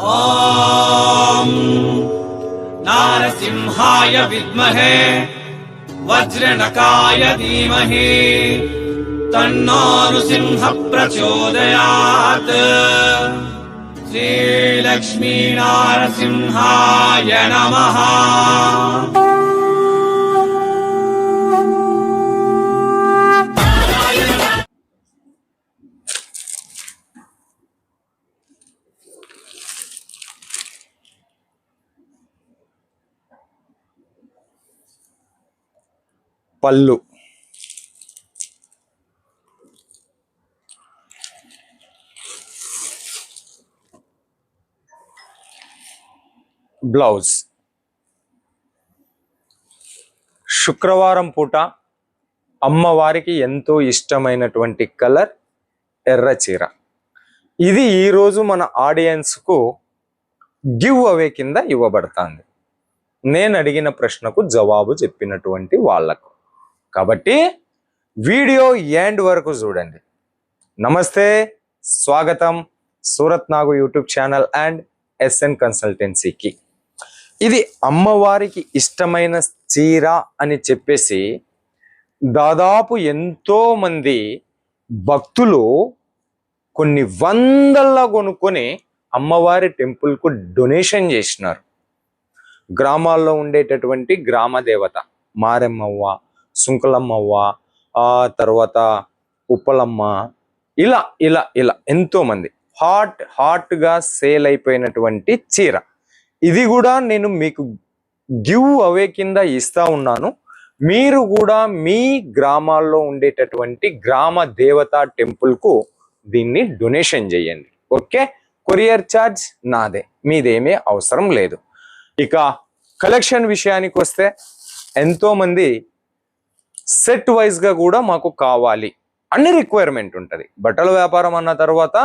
ॐ नारसिंहाय विद्महे वज्रनकाय धीमहि तन्नो नृसिंह प्रचोदयात्। श्रीलक्ष्मी नारसिंहाय नमः। పళ్ళు బ్లౌజ్ శుక్రవారం పూట అమ్మవారికి ఎంతో ఇష్టమైనటువంటి కలర్ ఎర్ర చీర. ఇది ఈరోజు మన ఆడియన్స్కు గివ్ అవే కింద ఇవ్వబడుతుంది, నేను అడిగిన ప్రశ్నకు జవాబు చెప్పినటువంటి వాళ్లకు. కాబట్టి వీడియో ఎండ్ వరకు చూడండి. నమస్తే, స్వాగతం సూరత్ నాగు యూట్యూబ్ ఛానల్ అండ్ ఎస్ఎన్ కన్సల్టెన్సీకి. ఇది అమ్మవారికి ఇష్టమైన చీర అని చెప్పేసి దాదాపు ఎంతో మంది భక్తులు కొన్ని వందల్లో కొనుక్కొని అమ్మవారి టెంపుల్కు డొనేషన్ చేసినారు. గ్రామాల్లో ఉండేటటువంటి గ్రామ దేవత మారెమ్మవ్వ, సుంకలమ్మవ్వ, తర్వాత ఉప్పలమ్మ, ఇలా ఇలా ఇలా ఎంతో మంది హాట్గా సేల్ అయిపోయినటువంటి చీర. ఇది కూడా నేను మీకు గివ్ అవే కింద ఇస్తా ఉన్నాను. మీరు కూడా మీ గ్రామాల్లో ఉండేటటువంటి గ్రామ దేవత టెంపుల్కు దీన్ని డొనేషన్ చేయండి. ఓకే, కొరియర్ ఛార్జ్ నాదే, మీదేమీ అవసరం లేదు. ఇక కలెక్షన్ విషయానికి వస్తే ఎంతో మంది సెట్ వైజ్ గా కూడా మాకు కావాలి అన్ని రిక్వైర్మెంట్ ఉంటుంది. బట్టల వ్యాపారం అన్న తర్వాత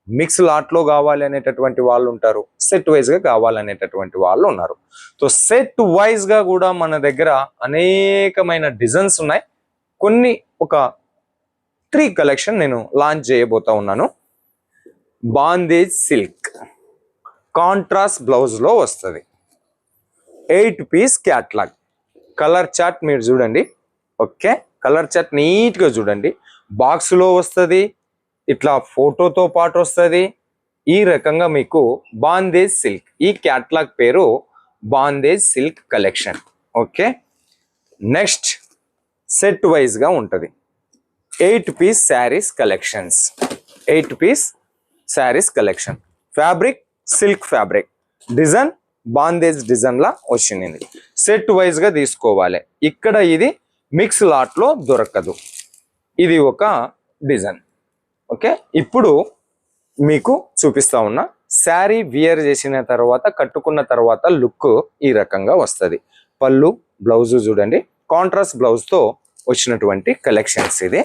మిక్స్ లాట్లో కావాలి అనేటటువంటి వాళ్ళు ఉంటారు, సెట్ వైజ్ గా కావాలనేటటువంటి వాళ్ళు ఉన్నారు. సో సెట్ వైజ్ గా కూడా మన దగ్గర అనేకమైన డిజైన్స్ ఉన్నాయి. కొన్ని ఒక 3 కలెక్షన్ నేను లాంచ్ చేయబోతా ఉన్నాను. బాందేజ్ సిల్క్ కాంట్రాస్ట్ బ్లౌజ్ లో వస్తుంది. 8 పీస్ క్యాట్లాగ్. కలర్ చార్ట్ మీరు చూడండి. ఓకే, కలర్ చార్ట్ నీట్గా చూడండి. బాక్స్లో వస్తుంది, ఇట్లా ఫోటోతో పాటు వస్తుంది. ఈ రకంగా మీకు బాందేజ్ సిల్క్, ఈ క్యాట్లాగ్ పేరు bandhej silk collection. Okay, next set వైజ్గా ఉంటుంది. 8 piece saris collections. 8 piece saris collection. Fabric silk fabric, design bandhej design లా వచ్చింది. సెట్ వైజ్ గా తీసుకోవాలి. ఇక్కడ ఇది మిక్స్ లాట్ లో దొరకదు. ఇది ఒక డిజైన్. ఓకే, ఇప్పుడు మీకు చూపిస్తా ఉన్నా. శారీ వియర్ చేసిన తర్వాత, కట్టుకున్న తర్వాత లుక్ ఈ రకంగా వస్తుంది. పళ్ళు, బ్లౌజ్ చూడండి. కాంట్రాస్ట్ బ్లౌజ్ తో వచ్చినటువంటి కలెక్షన్స్. ఇది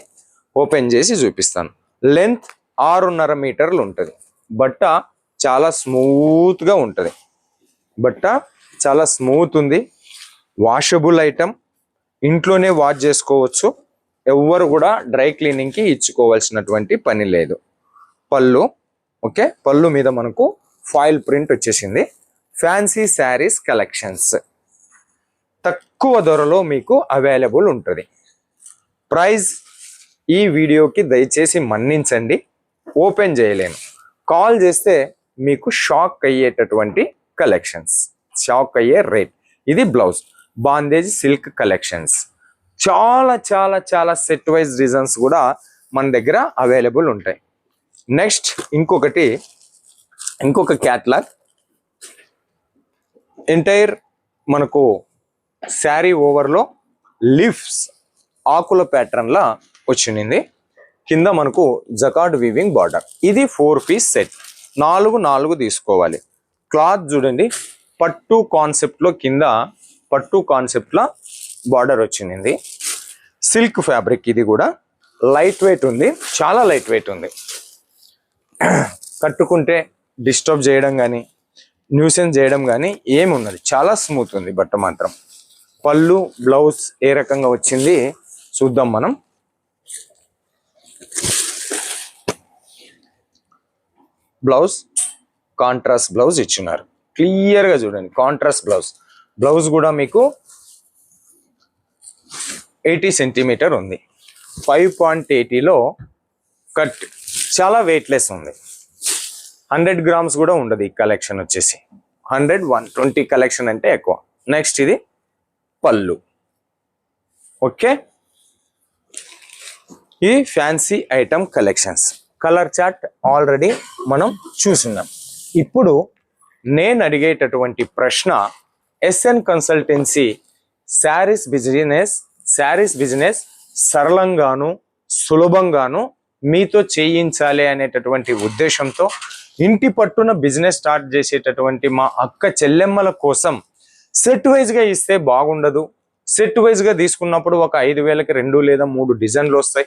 ఓపెన్ చేసి చూపిస్తాను. లెంత్ 6.5 మీటర్లు ఉంటుంది. బట్ట చాలా స్మూత్ గా ఉంటుంది. బట్ట చాలా స్మూత్ ఉంది. వాషబుల్ ఐటమ్, ఇంట్లోనే వాష్ చేసుకోవచ్చు. ఎవ్వరు కూడా డ్రై క్లీనింగ్ కి ఇచ్చుకోవాల్సినటువంటి పని లేదు. పళ్ళు, ఓకే, పళ్ళు మీద మనకు ఫాయిల్ ప్రింట్ వచ్చేసింది. ఫ్యాన్సీ శారీస్ కలెక్షన్స్ తక్కువ ధరలో మీకు అవైలబుల్ ఉంటుంది. ప్రైస్ ఈ వీడియోకి దయచేసి మన్నించండి, ఓపెన్ చేయలేను. కాల్ చేస్తే మీకు షాక్ అయ్యేటటువంటి కలెక్షన్స్, షాక్ అయ్యే రేట్. ఇది బ్లౌజ్ బాందేజ్ సిల్క్ కలెక్షన్స్. చాలా చాలా చాలా సెట్ వైజ్ డిజైన్స్ కూడా మన దగ్గర అవైలబుల్ ఉంటాయి. నెక్స్ట్ ఇంకొక క్యాట్లాగ్. ఎంటైర్ మనకు శారీ ఓవర్లో లీఫ్స్, ఆకుల ప్యాటర్న్ లా వచ్చింది. కింద మనకు జకార్డ్ వీవింగ్ బార్డర్. ఇది 4 పీస్ సెట్. 4 తీసుకోవాలి. క్లాత్ చూడండి, పట్టు కాన్సెప్ట్ లో, కింద పట్టు కాన్సెప్ట్ లా బార్డర్ వచ్చింది. Silk fabric. ఇది కూడా లైట్ వెయిట్ ఉంది, చాలా లైట్ వెయిట్ ఉంది. కట్టుకుంటే డిస్టర్బ్ చేయడం కానీ, న్యూసెన్స్ చేయడం కానీ ఏమి ఉన్నది, చాలా స్మూత్ ఉంది బట్ట మాత్రం. పళ్ళు, బ్లౌజ్ ఏ రకంగా వచ్చింది చూద్దాం మనం. బ్లౌజ్ కాంట్రాస్ట్ బ్లౌజ్ ఇచ్చున్నారు. క్లియర్గా చూడండి, కాంట్రాస్ట్ బ్లౌజ్ కూడా మీకు 80 సెంటీమీటర్ ఉంది. 5.80లో కట్, చాలా వెయిట్లెస్ ఉంది. 100 గ్రామ్స్ కూడా ఉండదు ఈ కలెక్షన్ వచ్చేసి. 100, 120 కలెక్షన్ అంటే ఎక్కువ. నెక్స్ట్ ఇది పళ్ళు. ఓకే, ఈ fancy item collections. Colour chart already మనం చూస్తున్నాం. ఇప్పుడు నేను అడిగేటటువంటి ప్రశ్న, ఎస్ఎన్ కన్సల్టెన్సీ శారీస్ బిజినెస్ సరళంగాను సులభంగాను మీతో చేయించాలి అనేటటువంటి ఉద్దేశంతో ఇంటి పట్టున బిజినెస్ స్టార్ట్ చేసేటటువంటి మా అక్క చెల్లెమ్మల కోసం సెట్ వైజ్గా ఇస్తే బాగుండదు. సెట్ వైజ్గా తీసుకున్నప్పుడు ఒక 5,000కి 2 లేదా 3 డిజైన్లు వస్తాయి.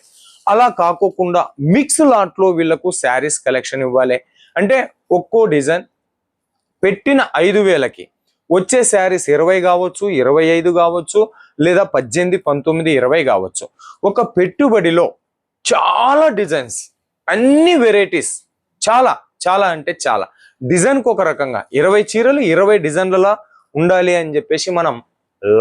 అలా కాకోకుండా మిక్స్ లాట్లో వీళ్ళకు శారీస్ కలెక్షన్ ఇవ్వాలి అంటే ఒక్కో డిజైన్ పెట్టిన 5,000కి వచ్చే శారీస్ 20 కావచ్చు, 25 కావచ్చు, లేదా 18, 19, 20 కావచ్చు. ఒక పెట్టుబడిలో చాలా డిజైన్స్, అన్ని వెరైటీస్, చాలా అంటే చాలా డిజైన్కి ఒక రకంగా 20 చీరలు 20 డిజైన్లలో ఉండాలి అని చెప్పేసి మనం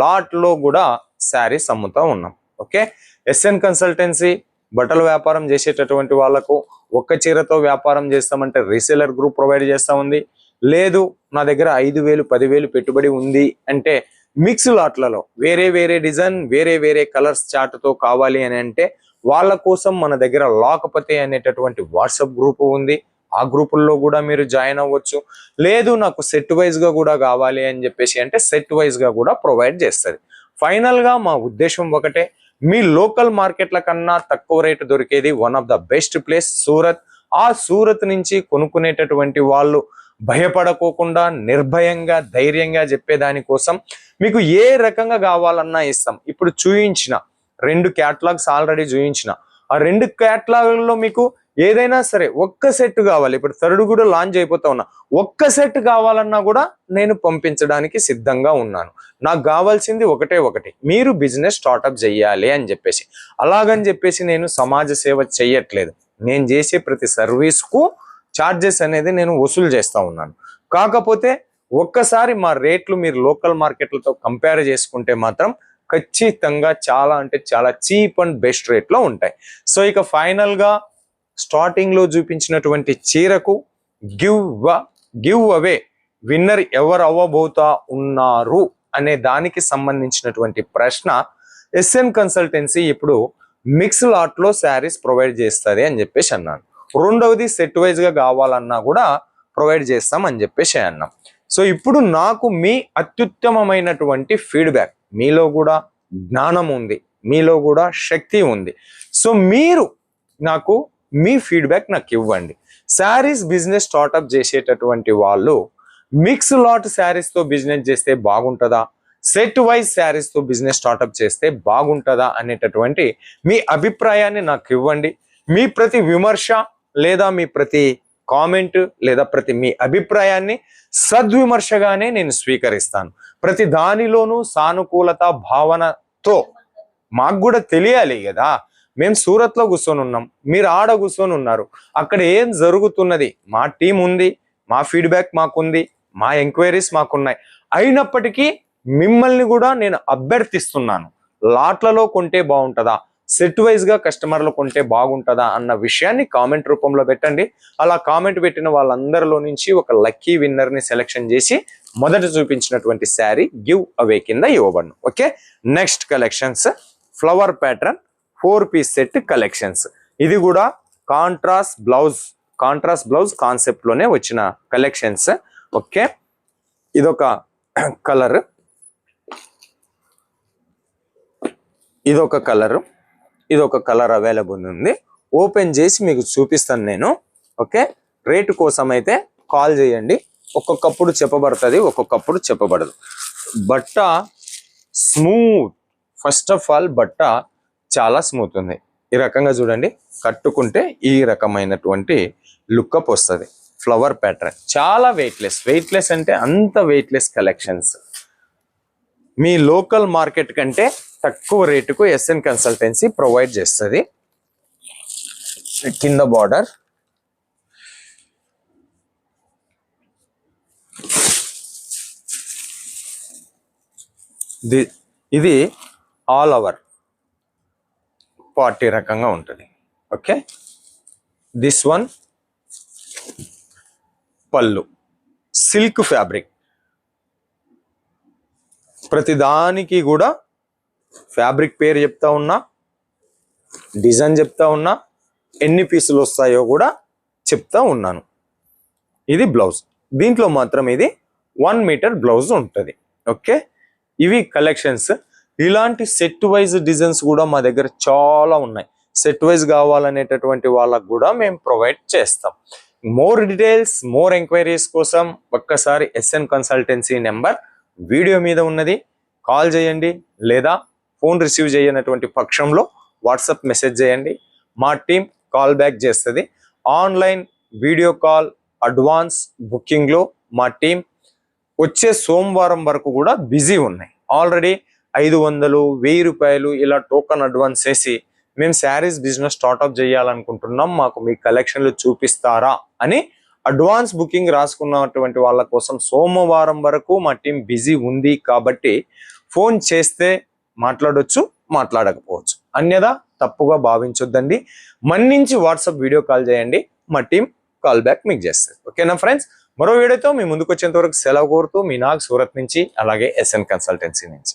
లాట్లో కూడా శారీస్ అమ్ముతా ఉన్నాం. ఓకే, ఎస్ఎన్ కన్సల్టెన్సీ బట్టల వ్యాపారం చేసేటటువంటి వాళ్ళకు ఒక్క చీరతో వ్యాపారం చేస్తామంటే రీసేలర్ గ్రూప్ ప్రొవైడ్ చేస్తూ ఉంది. లేదు నా దగ్గర 5,000, 10,000 పెట్టుబడి ఉంది అంటే మిక్స్ లాట్లలో వేరే డిజైన్ వేరే కలర్స్ చార్ట్తో కావాలి అని అంటే వాళ్ళ కోసం మన దగ్గర లాకపతి అనేటటువంటి వాట్సాప్ గ్రూప్ ఉంది. ఆ గ్రూపుల్లో కూడా మీరు జాయిన్ అవ్వచ్చు. లేదు నాకు సెట్ వైజ్గా కూడా కావాలి అని చెప్పేసి అంటే సెట్ వైజ్గా కూడా ప్రొవైడ్ చేస్తుంది. ఫైనల్గా మా ఉద్దేశం ఒకటే, మీ లోకల్ మార్కెట్ల కన్నా తక్కువ రేటు దొరికేది one of the best place Surat. ఆ సూరత్ నుంచి కొనుక్కునేటటువంటి వాళ్ళు భయపడకోకుండా నిర్భయంగా ధైర్యంగా చెప్పేదానికోసం మీకు ఏ రకంగా కావాలన్నా ఇస్తాం. ఇప్పుడు చూయించిన 2 క్యాటలాగ్స్ ఆల్రెడీ చూయించిన, ఆ 2 క్యాటలాగ్లో మీకు ఏదైనా సరే ఒక్క సెట్ కావాలి. ఇప్పుడు థర్డ్ కూడా లాంచ్ అయిపోతా ఉన్నా, ఒక్క సెట్ కావాలన్నా కూడా నేను పంపించడానికి సిద్ధంగా ఉన్నాను. నాకు కావాల్సింది ఒకటి, మీరు బిజినెస్ స్టార్ట్అప్ చెయ్యాలి అని చెప్పేసి. అలాగని చెప్పేసి నేను సమాజ సేవ చెయ్యట్లేదు. నేను చేసే ప్రతి సర్వీస్కు ఛార్జెస్ అనేది నేను వసూలు చేస్తూ ఉన్నాను. కాకపోతే ఒక్కసారి మా రేట్లు మీరు లోకల్ మార్కెట్లతో కంపేర్ చేసుకుంటే మాత్రం ఖచ్చితంగా చాలా అంటే చాలా చీప్ అండ్ బెస్ట్ రేట్లో ఉంటాయి. సో ఇక ఫైనల్గా స్టార్టింగ్లో చూపించినటువంటి చీరకు గివ్ అవే విన్నర్ ఎవరు అవ్వబోతా ఉన్నారు అనే దానికి సంబంధించినటువంటి ప్రశ్న, ఎస్ఎన్ కన్సల్టెన్సీ ఇప్పుడు మిక్స్ లాట్లో శారీస్ ప్రొవైడ్ చేస్తుంది అని చెప్పేసి అన్నాను. రెండవది సెట్ వైజ్గా కావాలన్నా కూడా ప్రొవైడ్ చేస్తాం అని చెప్పేసి అన్నాం. సో ఇప్పుడు నాకు మీ అత్యుత్తమమైనటువంటి ఫీడ్బ్యాక్, మీలో కూడా జ్ఞానం ఉంది, మీలో కూడా శక్తి ఉంది. సో మీరు నాకు మీ ఫీడ్బ్యాక్ నాకు ఇవ్వండి. శారీస్ బిజినెస్ స్టార్ట్అప్ చేసేటటువంటి వాళ్ళు మిక్స్ లాట్ శారీస్తో బిజినెస్ చేస్తే బాగుంటుందా, సెట్ వైజ్ శారీస్తో బిజినెస్ స్టార్ట్అప్ చేస్తే బాగుంటుందా అనేటటువంటి మీ అభిప్రాయాన్ని నాకు ఇవ్వండి. మీ ప్రతి విమర్శ లేదా మీ ప్రతి కామెంట్ లేదా ప్రతి మీ అభిప్రాయాన్ని సద్విమర్శగానే నేను స్వీకరిస్తాను. ప్రతి దానిలోనూ సానుకూలత భావనతో మాకు కూడా తెలియాలి కదా. మేము సూరత్లో కూర్చొని ఉన్నాం, మీరు ఆడ కూర్చొని ఉన్నారు, అక్కడ ఏం జరుగుతున్నది మా టీం ఉంది, మా ఫీడ్బ్యాక్ మాకుంది, మా ఎంక్వైరీస్ మాకున్నాయి. అయినప్పటికీ మిమ్మల్ని కూడా నేను అభ్యర్థిస్తున్నాను, లాట్లలో కొంటే బాగుంటుందా, సెట్ వైజ్గా కస్టమర్లు కొంటే బాగుంటుందా అన్న విషయాన్ని కామెంట్ రూపంలో పెట్టండి. అలా కామెంట్ పెట్టిన వాళ్ళందరిలో నుంచి ఒక లక్కీ విన్నర్ని సెలెక్షన్ చేసి మొదట చూపించినటువంటి శారీ గివ్ అవే కింద ఇవ్వబడును. Okay, next collections flower pattern 4 piece set collections. ఇది కూడా కాంట్రాస్ట్ బ్లౌజ్ కాన్సెప్ట్ లోనే వచ్చిన కలెక్షన్స్. ఓకే, ఇదొక కలర్, ఇదొక కలర్ అవైలబుల్ ఉంది. ఓపెన్ చేసి మీకు చూపిస్తాను నేను. ఓకే, రేటు కోసం అయితే కాల్ చేయండి. ఒక్కొక్కప్పుడు చెప్పబడుతుంది, ఒక్కొక్కప్పుడు చెప్పబడదు. బట్ట స్మూత్, ఫస్ట్ ఆఫ్ ఆల్ బట్ట చాలా స్మూత్ ఉంది. ఈ రకంగా చూడండి, కట్టుకుంటే ఈ రకమైనటువంటి లుక్అప్ వస్తుంది. ఫ్లవర్ ప్యాటర్న్ చాలా వెయిట్లెస్ అంటే అంత వెయిట్లెస్ కలెక్షన్స్. మీ లోకల్ మార్కెట్ కంటే తక్కువ రేటుకు ఎస్ఎన్ కన్సల్టెన్సీ ప్రొవైడ్ చేస్తుంది. కింద బార్డర్, ఇది ఆల్ ఓవర్ పార్టీ రకంగా ఉంటుంది. ఓకే, దిస్ వన్ పళ్ళు సిల్క్ ఫ్యాబ్రిక్. ప్రతిదానికి కూడా ఫ్యాబ్రిక్ పేరు చెప్తా ఉన్నా, డిజైన్ చెప్తా ఉన్నా, ఎన్ని పీసులు వస్తాయో కూడా చెప్తా ఉన్నాను. ఇది బ్లౌజ్. దీంట్లో మాత్రం ఇది 1 మీటర్ బ్లౌజ్ ఉంటుంది. ఓకే, ఇవి కలెక్షన్స్. ఇలాంటి సెట్ వైజ్ డిజైన్స్ కూడా మా దగ్గర చాలా ఉన్నాయి. సెట్ వైజ్ కావాలనేటటువంటి వాళ్ళకు కూడా మేము ప్రొవైడ్ చేస్తాం. మోర్ డీటెయిల్స్, మోర్ ఎంక్వైరీస్ కోసం ఒక్కసారి ఎస్ఎన్ కన్సల్టెన్సీ నెంబర్ వీడియో మీద ఉన్నది, కాల్ చేయండి. లేదా ఫోన్ రిసీవ్ చేయనటువంటి పక్షంలో వాట్సాప్ మెసేజ్ చేయండి, మా టీం కాల్ బ్యాక్ చేస్తుంది. ఆన్లైన్ వీడియో కాల్ అడ్వాన్స్ బుకింగ్లో మా టీం వచ్చే సోమవారం వరకు కూడా బిజీ ఉన్నాయి. ఆల్రెడీ 500, 1000 రూపాయలు ఇలా టోకన్ అడ్వాన్స్ చేసి మేము శారీస్ బిజినెస్ స్టార్ట్అప్ చేయాలనుకుంటున్నాం, మాకు మీ కలెక్షన్లు చూపిస్తారా అని అడ్వాన్స్ బుకింగ్ రాసుకున్నటువంటి వాళ్ళ కోసం సోమవారం వరకు మా టీం బిజీ ఉంది. కాబట్టి ఫోన్ చేస్తే మాట్లాడొచ్చు, మాట్లాడకపోవచ్చు. అన్యదా తప్పుగా భావించొద్దండి. మన్నించి వాట్సాప్ వీడియో కాల్ చేయండి, మా టీం కాల్ బ్యాక్ మీకు చేస్తుంది. ఓకేనా ఫ్రెండ్స్, మరో వీడియోతో మీ ముందుకు వచ్చేంత వరకు సెలవు కోరుతూ మీ నాగ్ సూరత్ నుంచి, అలాగే ఎస్ఎన్ కన్సల్టెన్సీ నుంచి.